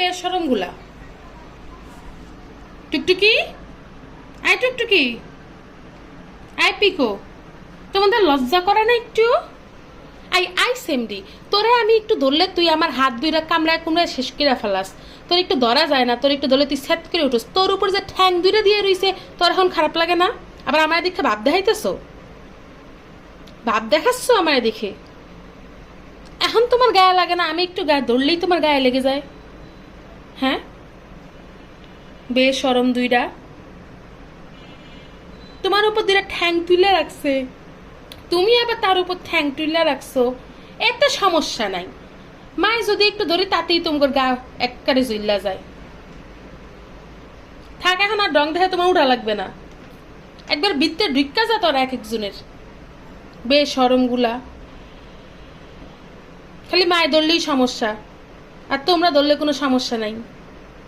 বেশরম গুলা। টুকটুকি, I Tuktuki, I পিকো, তোমাদের লজ্জা করে না একটু? আই সেমডি, তোরে আমি একটু ধরলে তুই আমার হাত দুইটা কামড়ায় কুমড়ায় শেষ করে ফেলাস। তোর একটু ধরা যায় না, তোর একটু ধরলে তুই সেট করে উঠোস। তোর উপর যে ঠ্যাং দুইটা দিয়ে রইছে, তোর এখন খারাপ লাগে না? আবার আমার দেখে ভাব দেখাইতেছ, ভাব দেখাচ্ছ আমার দেখে। এখন তোমার গায়ে লাগে না? আমি একটু গায়ে ধরলেই তোমার গায়ে লেগে যায়। হ্যাঁ, বেশরম দুইটা, তোমার উপর দুইটা ঠ্যাং তুলে রাখছে, তুমি আবার তার উপর ঠ্যাং তুলে রাখছো। এতে সমস্যা নাই, মায় যদি একটু ধরি তাতেই তোমার গা একবারে জুইল্লা যায়। থাক, এখন আর ডং দেখে তোমার উঠা লাগবে না। একবার বৃত্তে ঢুক্কা যা তোর এক একজনের বেশরম গুলা। খালি মায় ধরলেই সমস্যা, আর তোমরা ধরলে কোনো সমস্যা নাই।